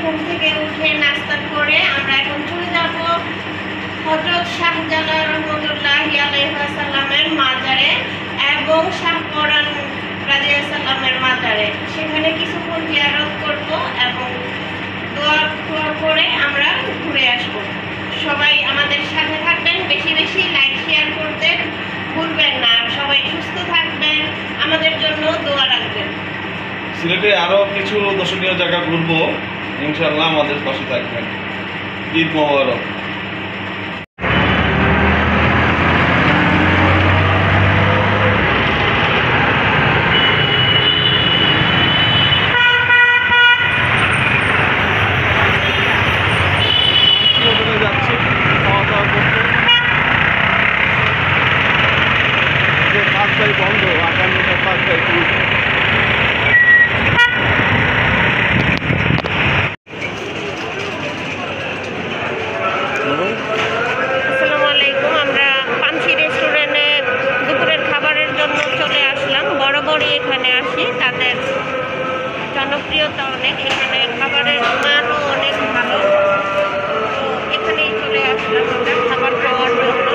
ঘুম থেকে উঠে নাস্তা করে আমরা এখন চলে যাব হযরত শাহজালাল রহমাতুল্লাহি আলাইহি ওয়াসাল্লামের মাজারে এবং শাহ পরাণ রাদিয়াল্লাহু সাল্লামের মাজারে। সেখানে কিছুক্ষণ জিয়ারত করব এবং দোয়া করে আমরা ঘুরে আসব। সবাই আমাদের সাথে থাকবেন, বেশি বেশি লাইক শেয়ার করতে ভুলবেন না। সবাই সুস্থ থাকবেন, আমাদের জন্য দোয়া রাখবেন। সিলেটে আরো কিছু দর্শনীয় জায়গা ঘুরবো ইনশাআল্লাহ, আমাদের পাশে থাকবেন। ঈদ মোবারক। বন্ধ আগামীকাল 5 তারিখ। আসসালামু আলাইকুম। আমরা পানসি রেস্টুরেন্টে দুপুরের খাবারের জন্য চলে আসলাম। বরাবরই এখানে আসি, তাদের জনপ্রিয়তা অনেক, এখানে খাবারের মানও অনেক ভালো। তো এখানেই চলে আসলাম আমরা খাবার খাওয়ার জন্য।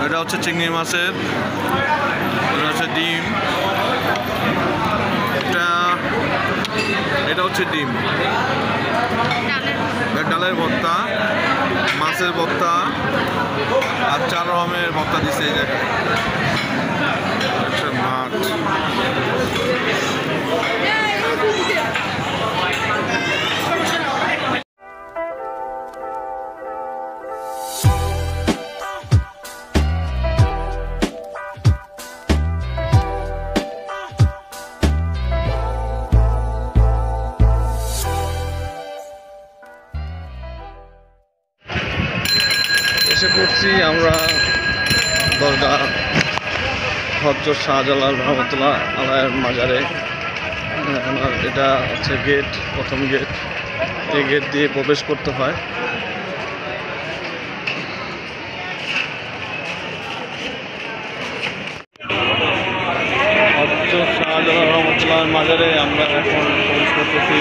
এটা হচ্ছে চিংড়ি মাছের, এটা হচ্ছে ডিম, এটা হচ্ছে ডিম, ডালের ভর্তা, মাছের ভর্তা আর 4 রকমের ভর্তা দিচ্ছে এই জায়গায়। আচ্ছা, মাছ এসে পড়ছি আমরা দরগা হযরত শাহজালাল রহমাতুল্লাহ আলাইহির মাজারে। এটা হচ্ছে গেট, প্রথম গেট। এই গেট দিয়ে প্রবেশ করতে হয়। হযরত শাহজালাল রহমাতুল্লাহ মাজারে আমরা এখন প্রবেশ করতেছি।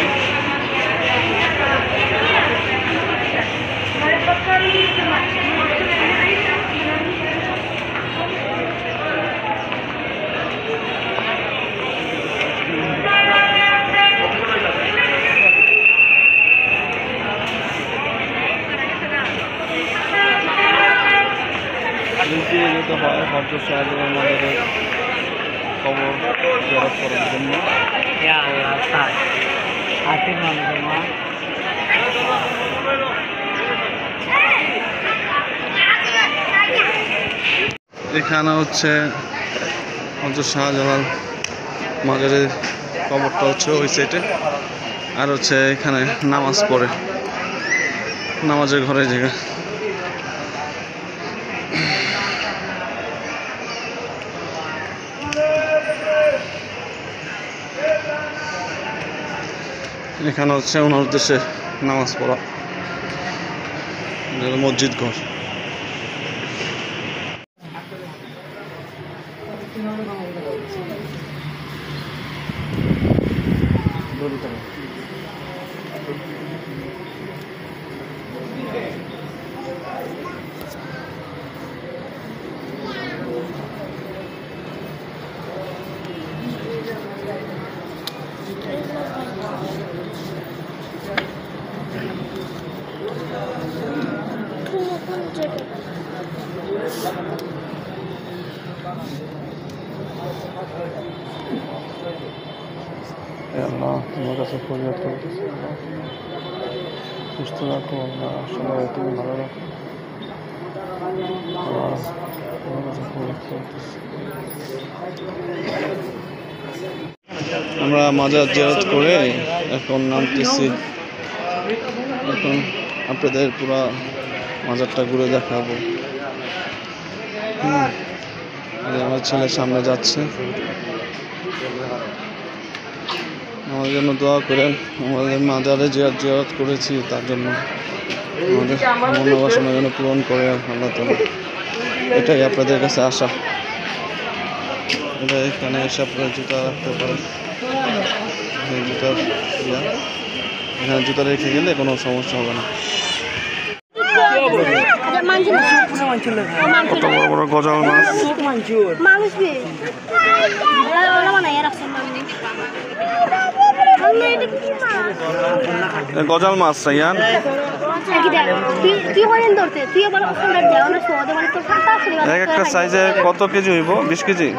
যেতে হয় হযরত শাহজালাল মাজারের কবর জিয়ারত করার জন্য। এখানে হচ্ছে হযরত শাহজালাল মাজারের কবরটা হচ্ছে ওই সাইডে, আর হচ্ছে এখানে নামাজ পড়ে, নামাজের ঘরের জায়গা। এখানে হচ্ছে ওনার উদ্দেশ্যে নামাজ পড়া, মসজিদ ঘর। আল্লাহ তোমার কাছে ফরিয়াদ করতেছি, সুস্থ রাখো আল্লাহ, সবাই তুমি ভালো রাখো আল্লাহ, তোমার কাছে ফরিয়াদ করতেছি। আমরা মাজার জিয়ারত করে এখন নামতেছি। এখন আপনাদের পুরা মাজারটা ঘুরে দেখাবো। আমার ছেলে সামনে যাচ্ছে, আমার জন্য দোয়া করেন। আমাদের মাজারে জিয়ারত করেছি, তার জন্য আমাদের মনোবাসনা যেন পূরণ করে আল্লাহ তাআলা, এটাই আপনাদের কাছে আশা। এটা এখানে এসে আপনারা জুতা রাখতে পারেন, জুতার এখানে জুতা রেখে গেলে কোনো সমস্যা হবে না। কত বড় বড় গজাল মাছ, গজাল মাছ সাইয়ান এক একটা সাইজে কত কেজি হইব? 20 কেজি।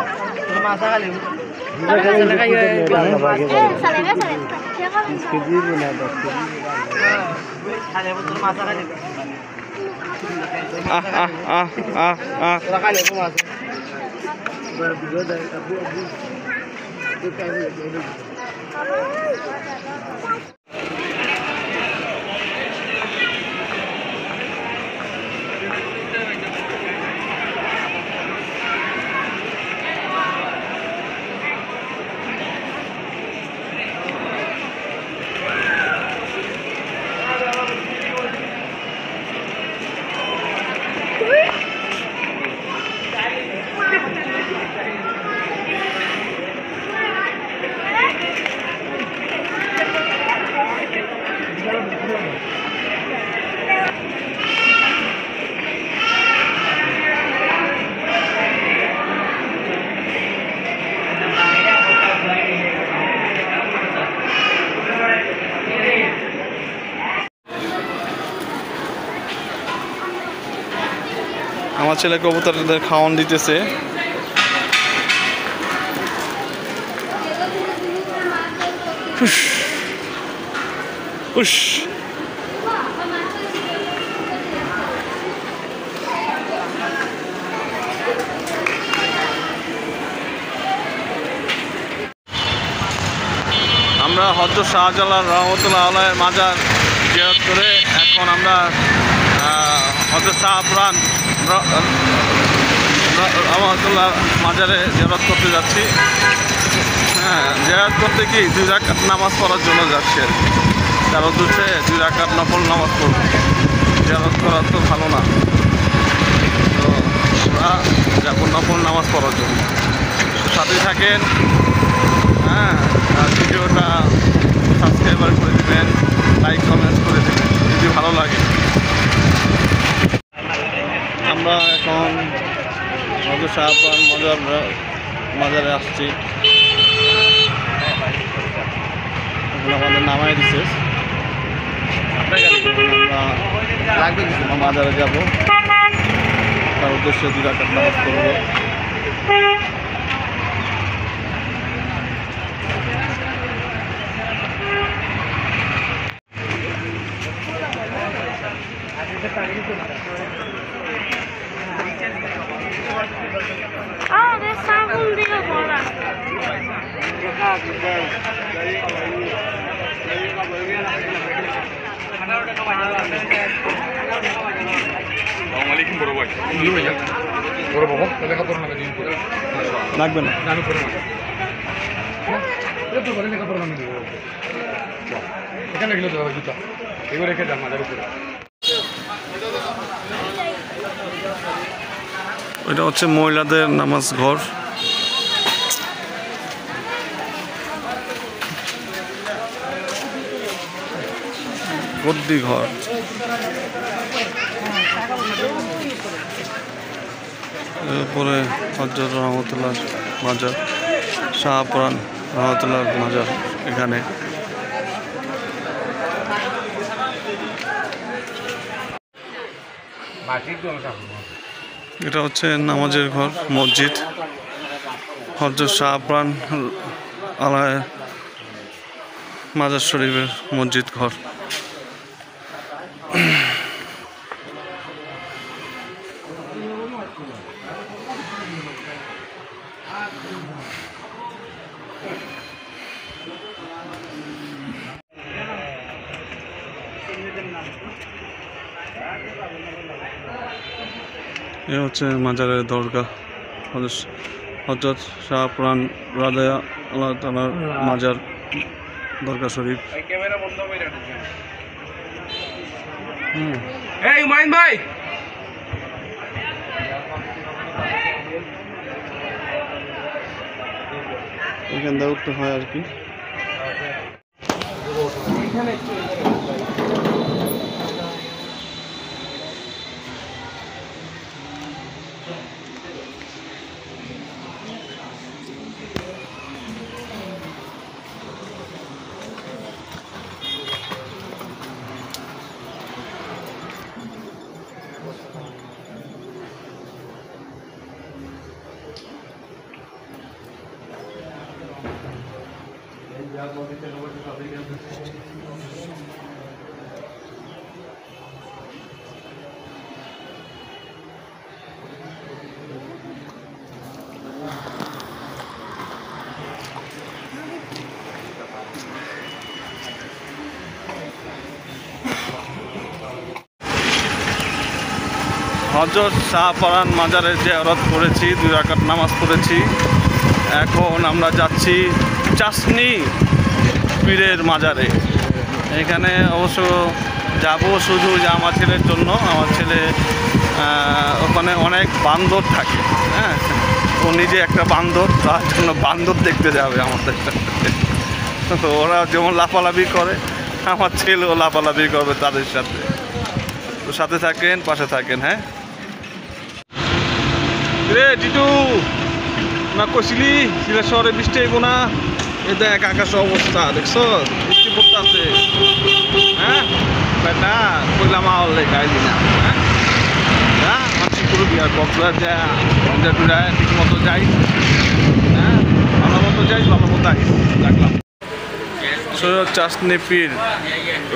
আমার ছেলে কবুতরদের খাওয়ান দিতেছে। আমরা হযরত শাহজালাল রহমতুল্লাহ আলাইহির মাজার জিয়ারত করে এখন আমরা হযরত শাহপুরান রহমতুল্লাহ মাজারে জিয়ারত করতে যাচ্ছি। হ্যাঁ, জিয়ারত করতে কি 2 রাকাত নামাজ পড়ার জন্য যাচ্ছি। তার উদ্দেশ্যে 2 রাকাত নফল নামাজ পড়ব। জিয়ারত করা তো ভালো না, তো আমরা যাবো নফল নামাজ পড়ার জন্য। সাথে থাকেন, হ্যাঁ, আর ভিডিওটা সাবস্ক্রাইবার করে দেবেন, লাইক কমেন্ট করে দেবেন যদি ভালো লাগে। আমরা এখন হযরত শাহপুরান মাজারে আসছি। এখন আমাদের নামাই দিচ্ছে, আমরা মাজারে যাব, তার উদ্দেশ্যে 2 রাকাত নামাজ পড়ব। লাগবে না, এখানে গেলে তো জুতা এগুলো রেখে যান মাজার উপরে। ওইটা হচ্ছে মহিলাদের নামাজ ঘর। গদ্দি ঘর। এরপরে হযরত রহমতুল্লাহ মাজার, শাহপুরান রহমতুল্লাহ মাজার এখানে। এটা হচ্ছে নামাজের ঘর, মসজিদ, হযরত শাহপুরান আলায়ের মাজার শরীফের মসজিদ ঘর। এ হচ্ছে মাজারের দরগা, হযরত শাহপুরান রাদিয়াল্লাহু তাআলার মাজার দরগা শরীফ। এই হুমায়ুন ভাই, এখান থেকে উঠতে হয় আর কি। হযরত শাহপুরান মাজারে জিয়ারত করেছি, 2 রাকাত নামাজ পড়েছি। এখন আমরা যাচ্ছি চাষনি পীরের মাজারে। এখানে অবশ্য যাব শুধু যে আমার ছেলের জন্য। আমার ছেলে ওখানে অনেক বান্দর থাকে, হ্যাঁ, ও নিজে একটা বান্দর, তার জন্য বান্দর দেখতে যাবে আমাদের সাথে। তো ওরা যেমন লাফালাফি করে, আমার ছেলেও লাফালাফি করবে তাদের সাথে। তো সাথে থাকেন, পাশে থাকেন। হ্যাঁ রে টিটু, না কইছিলি সিলেট শহরে বৃষ্টি হইব না? এ দেখ আকাশ অবস্থা, দেখছো বৃষ্টি পড়তে আছে। হ্যাঁ বেটা কইলাম আওয়ালে গাইলি না। হ্যাঁ হ্যাঁ মাছি করবি আর কক্সবাজার যা টুরায় ঠিক মতো যাই। হ্যাঁ ভালো মতো যাই, ভালো মতো আইস রাখলাম। সৈয়দ চাষনি পীর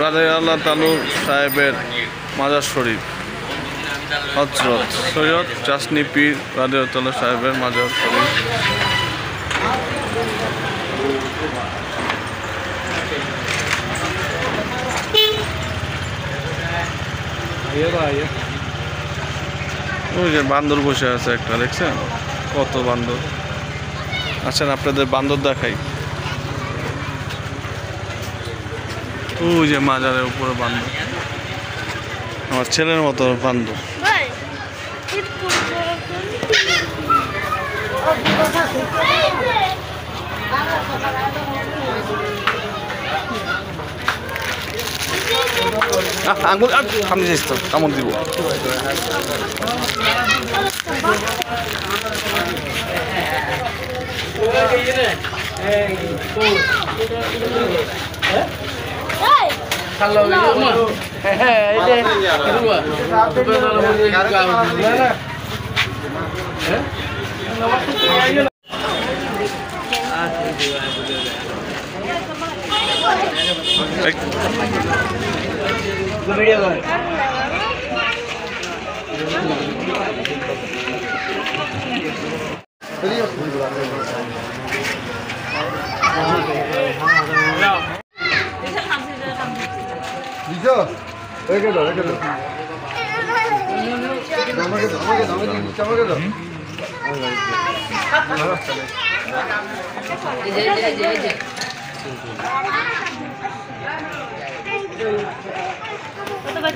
রাদিয়াল্লাহু তাআলা সাহেবের মাজার শরীফ, হযরত সৈয়দ চাষনি পীর রাদিয়াল্লাহু তাআলা সাহেবের মাজার শরীফ। ওই যে বান্দর বসে আছে একটা, দেখছেন কত বান্দর। আচ্ছা আপনাদের বান্দর দেখাই। ওই যে মাজারের উপরে বান্দর, আমার ছেলের মতো বান্দর। আঙুল সামনে যাইস তো, কামড় দিব।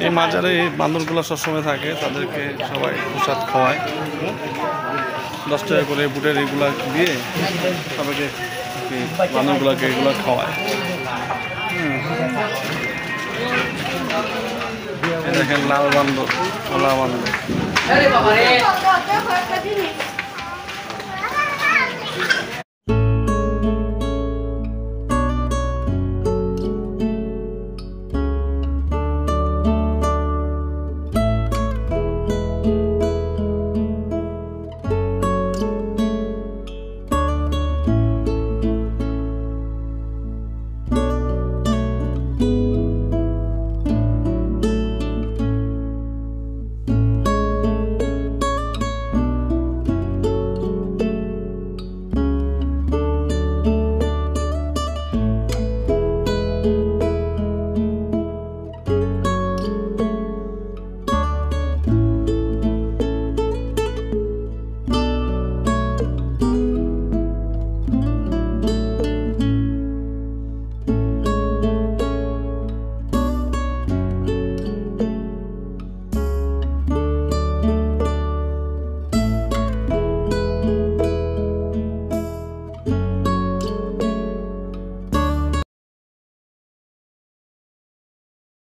এই মাজারে এই বান্দরগুলো সবসময় থাকে, তাদেরকে সবাই প্রসাদ খাওয়ায়। 10 টাকা করে বুটের এগুলা দিয়ে সবাইকে বান্দরগুলোকে এগুলো খাওয়ায়। দেখেন লাল বান্দর, কলা বান্দর।